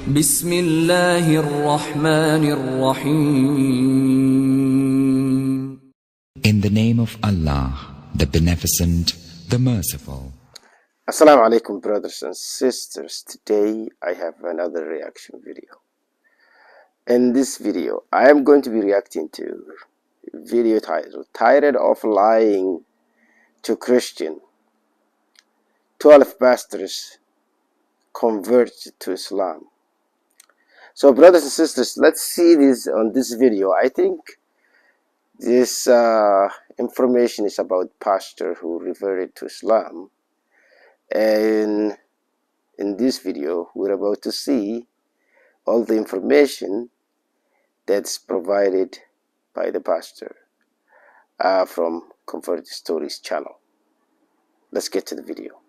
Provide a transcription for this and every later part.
بسم الله الرحمن الرحيم. In the name of Allah, the Beneficent, the Merciful. Assalamu alaikum, brothers and sisters. Today I have another reaction video. In this video, I am going to be reacting to a video titled "Tired of Lying to Christian. 12 Pastors Converted to Islam." So, brothers and sisters, let's see this on this video. I think this information is about pastor who reverted to Islam, and in this video we're about to see all the information that's provided by the pastor from Converted Stories channel. Let's get to the video.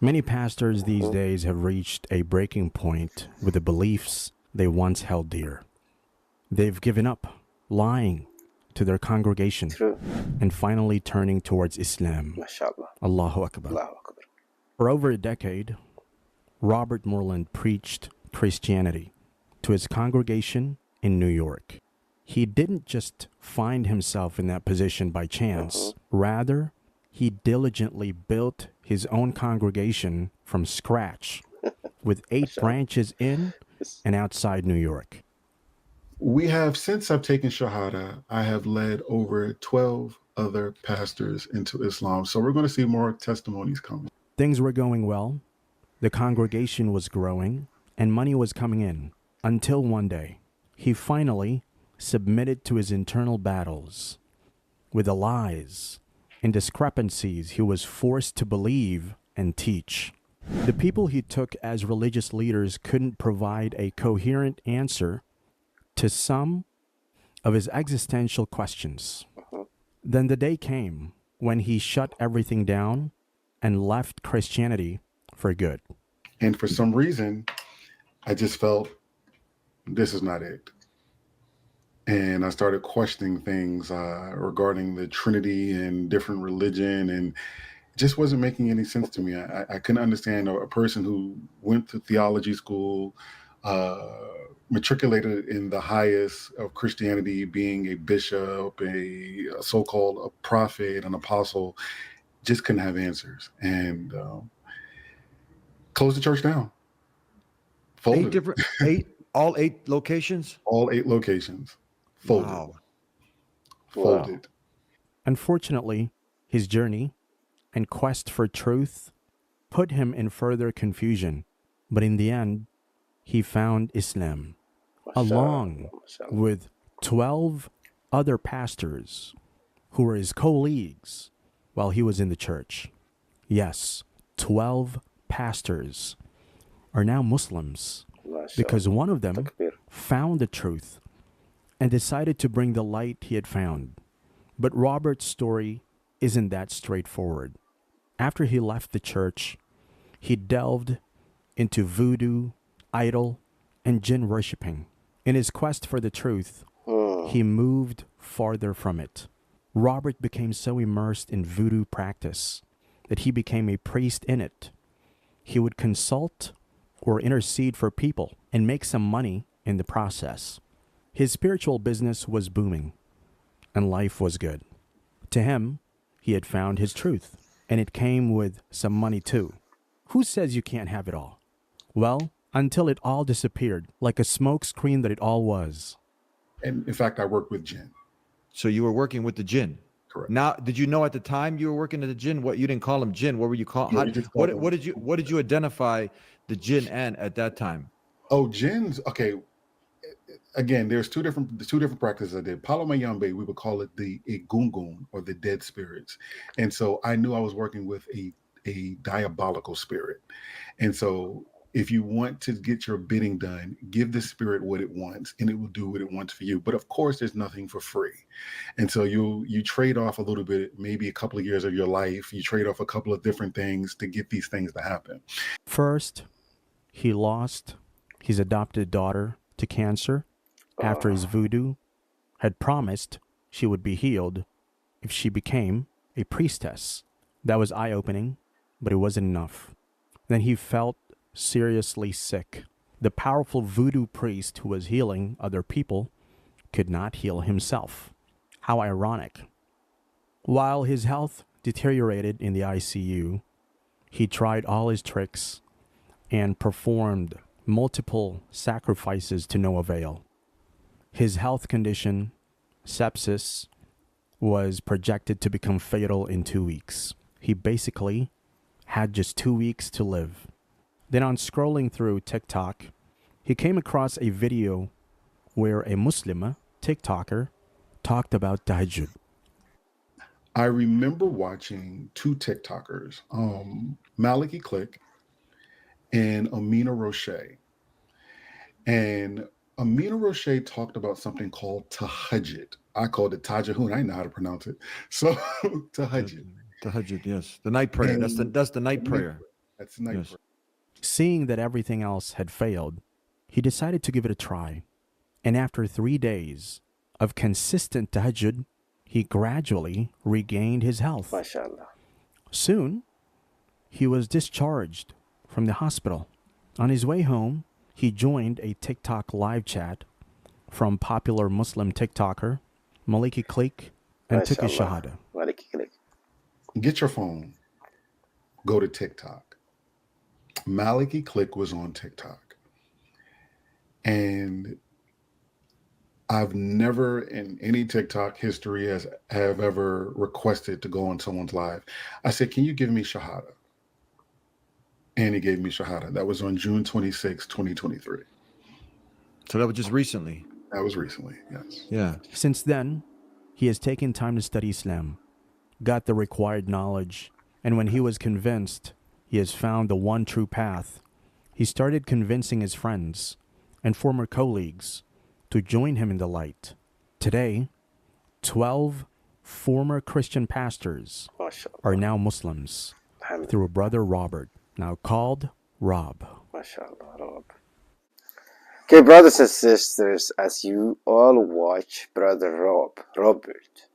Many pastors these days have reached a breaking point with the beliefs they once held dear. They've given up lying to their congregation True. and finally turning towards Islam. MashaAllah. Allahu Akbar. Allahu Akbar. For over a decade, Robert Moreland preached Christianity to his congregation in New York. He didn't just find himself in that position by chance. Rather, he diligently built his own congregation from scratch with 8 branches in and outside New York. We have, since I've taken Shahada, I have led over 12 other pastors into Islam. So we're going to see more testimonies coming. Things were going well, the congregation was growing, and money was coming in, until one day, he finally submitted to his internal battles with the lies and discrepancies he was forced to believe and teach. The people he took as religious leaders couldn't provide a coherent answer to some of his existential questions. Then the day came when he shut everything down and left Christianity for good. And for some reason, I just felt this is not it. And I started questioning things regarding the Trinity and different religion, and it just wasn't making any sense to me. I couldn't understand a person who went to theology school, matriculated in the highest of Christianity, being a bishop, a so-called a prophet, an apostle, just couldn't have answers, and closed the church down. Folded. All eight locations? All 8 locations. Folded. Wow. Folded. Unfortunately, his journey and quest for truth put him in further confusion, but in the end, he found Islam, along with 12 other pastors who were his colleagues while he was in the church. Yes, 12 pastors are now Muslims because one of them found the truth and decided to bring the light he had found. But Robert's story isn't that straightforward. After he left the church, he delved into voodoo, idol, and jinn worshipping. In his quest for the truth, he moved farther from it. Robert became so immersed in voodoo practice that he became a priest in it. He would consult or intercede for people and make some money in the process. His spiritual business was booming, and life was good. To him, he had found his truth, and it came with some money too. Who says you can't have it all? Well, until it all disappeared, like a smoke screen that it all was. And in fact, I worked with jinn. So you were working with the jinn. Correct. Now, did you know at the time you were working at the jinn? What, you didn't call them jinn? What were you calling? Yeah, What did you identify the jinn at that time? Oh, jinns. Okay. Again, there's two different practices I did. Palo Mayombe, we would call it the Egungun, or the dead spirits. And so I knew I was working with a diabolical spirit. And so if you want to get your bidding done, give the spirit what it wants, and it will do what it wants for you. But of course, there's nothing for free. And so you trade off a little bit, maybe a couple of years of your life. You trade off a couple of different things to get these things to happen. First, he lost his adopted daughter to cancer after his voodoo had promised she would be healed if she became a priestess. That was eye-opening, but it wasn't enough. Then he felt seriously sick. The powerful voodoo priest who was healing other people could not heal himself. How ironic. While his health deteriorated in the ICU, he tried all his tricks and performed multiple sacrifices to no avail. His health condition, sepsis, was projected to become fatal in 2 weeks. He basically had just 2 weeks to live. Then on scrolling through TikTok, he came across a video where a Muslim TikToker talked about tahajjud. I remember watching two TikTokers, Maliki Click and Amina Roche. And Amina Roche talked about something called tahajjud. I called it tajahun. I didn't know how to pronounce it. So tahajjud. Tahajjud, yes. The night prayer. That's the night prayer. That's the night Yes. prayer. Seeing that everything else had failed, he decided to give it a try. And after 3 days of consistent tahajjud, he gradually regained his health. MashaAllah. Soon, he was discharged from the hospital. On his way home, he joined a TikTok live chat from popular Muslim TikToker Maliki Click and took his MashaAllah. shahada. Maliki Click. Get your phone. Go to TikTok. Maliki Click was on TikTok. And I've never in any TikTok history have ever requested to go on someone's live. I said, can you give me shahada? And he gave me shahada. That was on June 26, 2023. So that was just recently. That was recently, yes. Yeah. Since then, he has taken time to study Islam, got the required knowledge, and when he was convinced he has found the one true path, he started convincing his friends and former colleagues to join him in the light. Today, 12 former Christian pastors MashaAllah. are now Muslims through brother Robert, now called Rob. MashaAllah. Rob. Okay, brothers and sisters, as you all watch Brother Robert,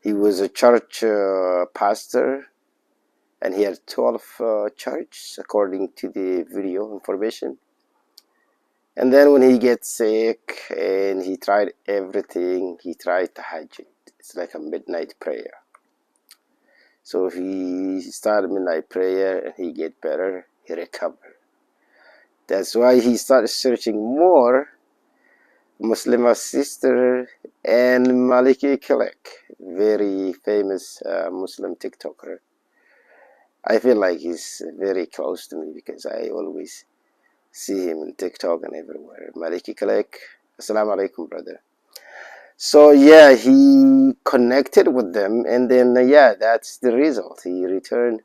he was a church pastor, and he had 12 churches according to the video information. And then when he gets sick and he tried everything, he tried tahajjud. It's like a midnight prayer. So he started midnight prayer and he get better, he recovered. That's why he started searching more Muslim sister and Maliki Kelek, very famous Muslim TikToker. I feel like he's very close to me because I always see him in TikTok and everywhere. Maliki Kelek, Assalamu alaikum, brother. So yeah, he connected with them, and then yeah, that's the result. He returned.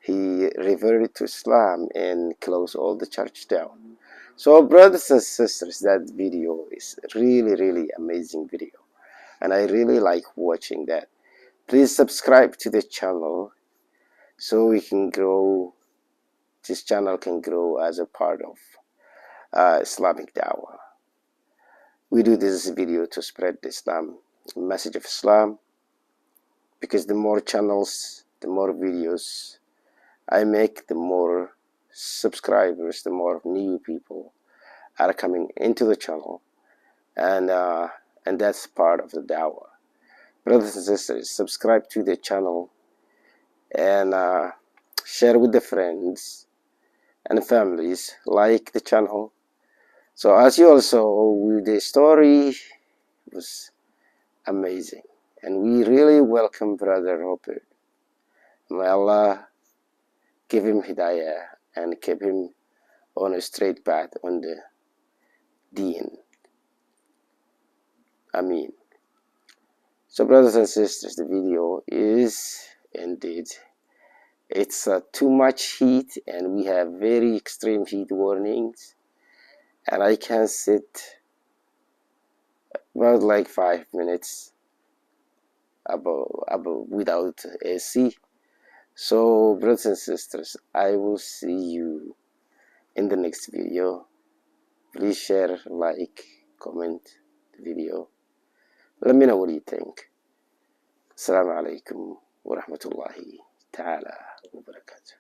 He reverted to Islam and closed all the church down. So brothers and sisters, that video is really amazing video, and I really like watching that. Please subscribe to the channel so we can grow. This channel can grow as a part of Islamic Dawah. We do this video to spread the Islam message of Islam, because the more channels, the more videos I make, the more subscribers, the more new people are coming into the channel, and that's part of the dawah. Brothers and sisters, subscribe to the channel and share with the friends and families. Like the channel. So as you all saw, the story was amazing, and we really welcome Brother Robert. May Allah give him hidayah and keep him on a straight path on the deen. Ameen. So brothers and sisters, the video is indeed, it's too much heat, and we have very extreme heat warnings, and I can sit about like 5 minutes above without AC. So brothers and sisters, I will see you in the next video. Please share, like, comment the video. Let me know what you think. Assalamu alaikum wa rahmatullahi ta'ala wa barakatuh.